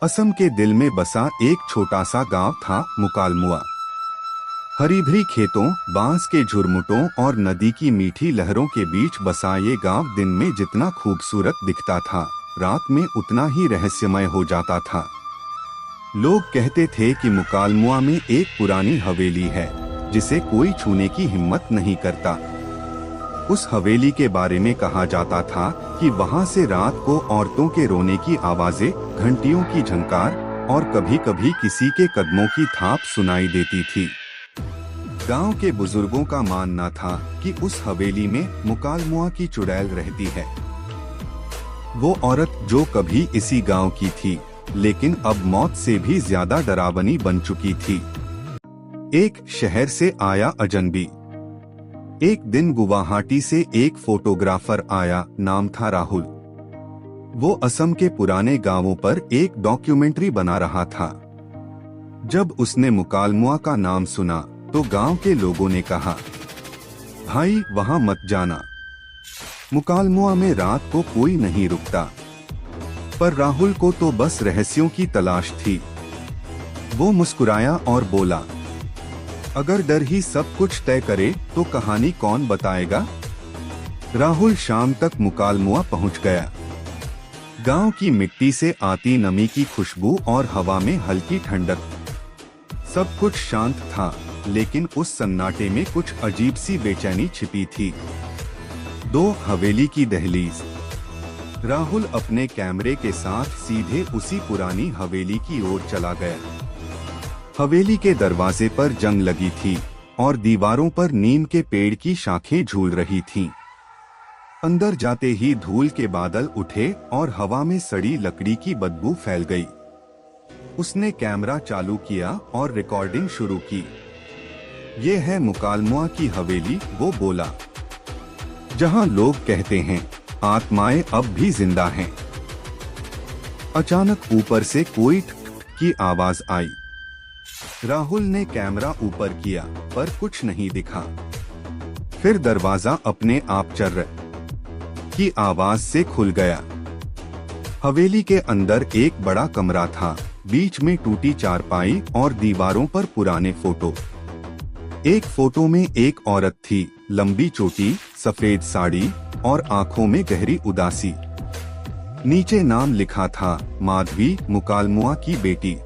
असम के दिल में बसा एक छोटा सा गांव था मुकालमुआ। हरी भरी खेतों, बांस के झुरमुटों और नदी की मीठी लहरों के बीच बसा ये गांव दिन में जितना खूबसूरत दिखता था, रात में उतना ही रहस्यमय हो जाता था। लोग कहते थे कि मुकालमुआ में एक पुरानी हवेली है जिसे कोई छूने की हिम्मत नहीं करता। उस हवेली के बारे में कहा जाता था कि वहां से रात को औरतों के रोने की आवाजें, घंटियों की झंकार और कभी-कभी किसी के कदमों की थाप सुनाई देती थी। गांव के बुजुर्गों का मानना था कि उस हवेली में मुकालमुआ की चुड़ैल रहती है। वो औरत जो कभी इसी गांव की थी, लेकिन अब मौत से भी ज्यादा डरावनी बन चुकी थी। एक शहर से आया अजनबी। एक दिन गुवाहाटी से एक फोटोग्राफर आया, नाम था राहुल। वो असम के पुराने गांवों पर एक डॉक्यूमेंट्री बना रहा था। जब उसने मुकालमुआ का नाम सुना तो गांव के लोगों ने कहा, भाई वहां मत जाना, मुकालमुआ में रात को कोई नहीं रुकता। पर राहुल को तो बस रहस्यों की तलाश थी। वो मुस्कुराया और बोला, अगर डर ही सब कुछ तय करे तो कहानी कौन बताएगा। राहुल शाम तक मुकालमुआ पहुंच गया। गांव की मिट्टी से आती नमी की खुशबू और हवा में हल्की ठंडक, सब कुछ शांत था, लेकिन उस सन्नाटे में कुछ अजीब सी बेचैनी छिपी थी। दो हवेली की दहलीज। राहुल अपने कैमरे के साथ सीधे उसी पुरानी हवेली की ओर चला गया। हवेली के दरवाजे पर जंग लगी थी और दीवारों पर नीम के पेड़ की शाखें झूल रही थीं। अंदर जाते ही धूल के बादल उठे और हवा में सड़ी लकड़ी की बदबू फैल गई। उसने कैमरा चालू किया और रिकॉर्डिंग शुरू की। ये है मुकालमुआ की हवेली, वो बोला, जहां लोग कहते हैं आत्माएं अब भी जिंदा हैं। अचानक ऊपर से कोई ठक की आवाज आई। राहुल ने कैमरा ऊपर किया पर कुछ नहीं दिखा। फिर दरवाजा अपने आप चर्र की आवाज से खुल गया। हवेली के अंदर एक बड़ा कमरा था, बीच में टूटी चारपाई और दीवारों पर पुराने फोटो। एक फोटो में एक औरत थी, लंबी चोटी, सफेद साड़ी और आंखों में गहरी उदासी। नीचे नाम लिखा था, माधवी, मुकालमुआ की बेटी।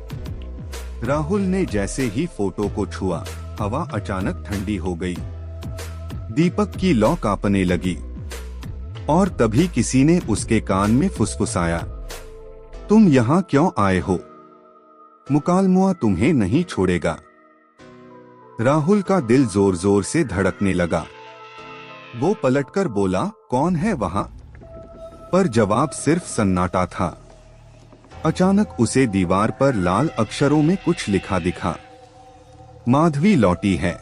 राहुल ने जैसे ही फोटो को छुआ, हवा अचानक ठंडी हो गई। दीपक की लौ कांपने लगी और तभी किसी ने उसके कान में फुसफुसाया, तुम यहाँ क्यों आए हो? मुकालमुआ तुम्हें नहीं छोड़ेगा। राहुल का दिल जोर जोर से धड़कने लगा। वो पलटकर बोला, कौन है वहां? पर जवाब सिर्फ सन्नाटा था। अचानक उसे दीवार पर लाल अक्षरों में कुछ लिखा दिखा, माधवी लौटी है,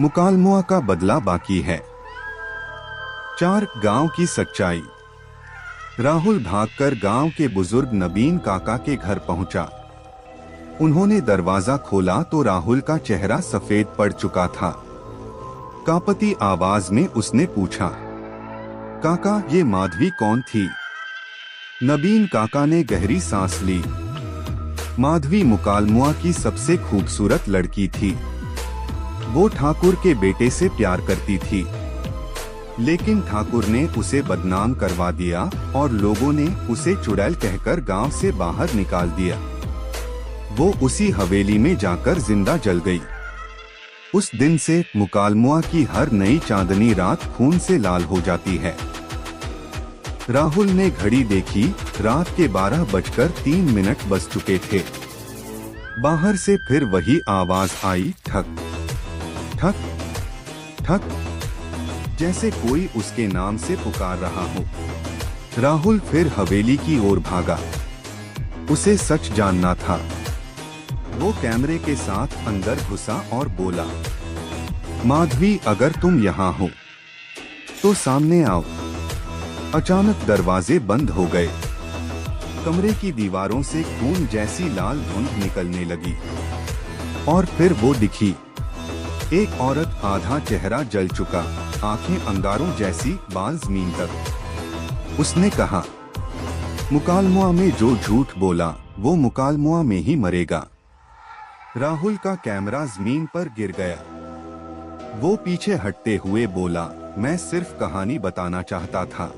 मुकालमुआ का बदला बाकी है। 4 गांव की सच्चाई। राहुल भागकर गांव के बुजुर्ग नबीन काका के घर पहुंचा। उन्होंने दरवाजा खोला तो राहुल का चेहरा सफेद पड़ चुका था। कांपती आवाज में उसने पूछा, काका ये माधवी कौन थी? नबीन काका ने गहरी सांस ली। माधवी मुकालमुआ की सबसे खूबसूरत लड़की थी। वो ठाकुर के बेटे से प्यार करती थी, लेकिन ठाकुर ने उसे बदनाम करवा दिया और लोगों ने उसे चुड़ैल कहकर गांव से बाहर निकाल दिया। वो उसी हवेली में जाकर जिंदा जल गई। उस दिन से मुकालमुआ की हर नई चांदनी रात खून से लाल हो जाती है। राहुल ने घड़ी देखी, रात के 12:03 बज चुके थे। बाहर से फिर वही आवाज आई, ठक ठक ठक, जैसे कोई उसके नाम से पुकार रहा हो। राहुल फिर हवेली की ओर भागा। उसे सच जानना था। वो कैमरे के साथ अंदर घुसा और बोला, माधवी अगर तुम यहाँ हो तो सामने आओ। अचानक दरवाजे बंद हो गए। कमरे की दीवारों से खून जैसी लाल धुंध निकलने लगी और फिर वो दिखी, एक औरत, आधा चेहरा जल चुका, आंखें अंगारों जैसी, बाल जमीन तक। उसने कहा, मुकालमुआ में जो झूठ बोला वो मुकालमुआ में ही मरेगा। राहुल का कैमरा जमीन पर गिर गया। वो पीछे हटते हुए बोला, मैं सिर्फ कहानी बताना चाहता था।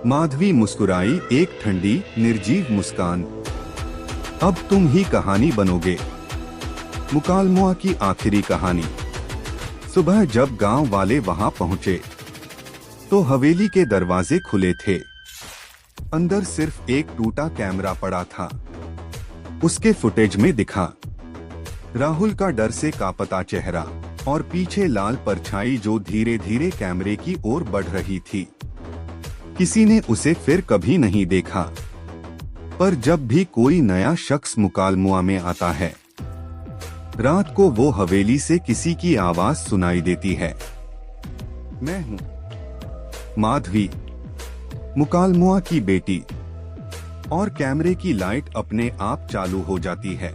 माधवी मुस्कुराई, एक ठंडी निर्जीव मुस्कान। अब तुम ही कहानी बनोगे। मुकालमुआ की आखिरी कहानी। सुबह जब गांव वाले वहां पहुंचे तो हवेली के दरवाजे खुले थे। अंदर सिर्फ एक टूटा कैमरा पड़ा था। उसके फुटेज में दिखा राहुल का डर से कांपता चेहरा और पीछे लाल परछाई जो धीरे धीरे कैमरे की ओर बढ़ रही थी। किसी ने उसे फिर कभी नहीं देखा, पर जब भी कोई नया शख्स मुकालमुआ में आता है, रात को वो हवेली से किसी की आवाज सुनाई देती है। मैं हूँ माधवी, मुकालमुआ की बेटी। और कैमरे की लाइट अपने आप चालू हो जाती है।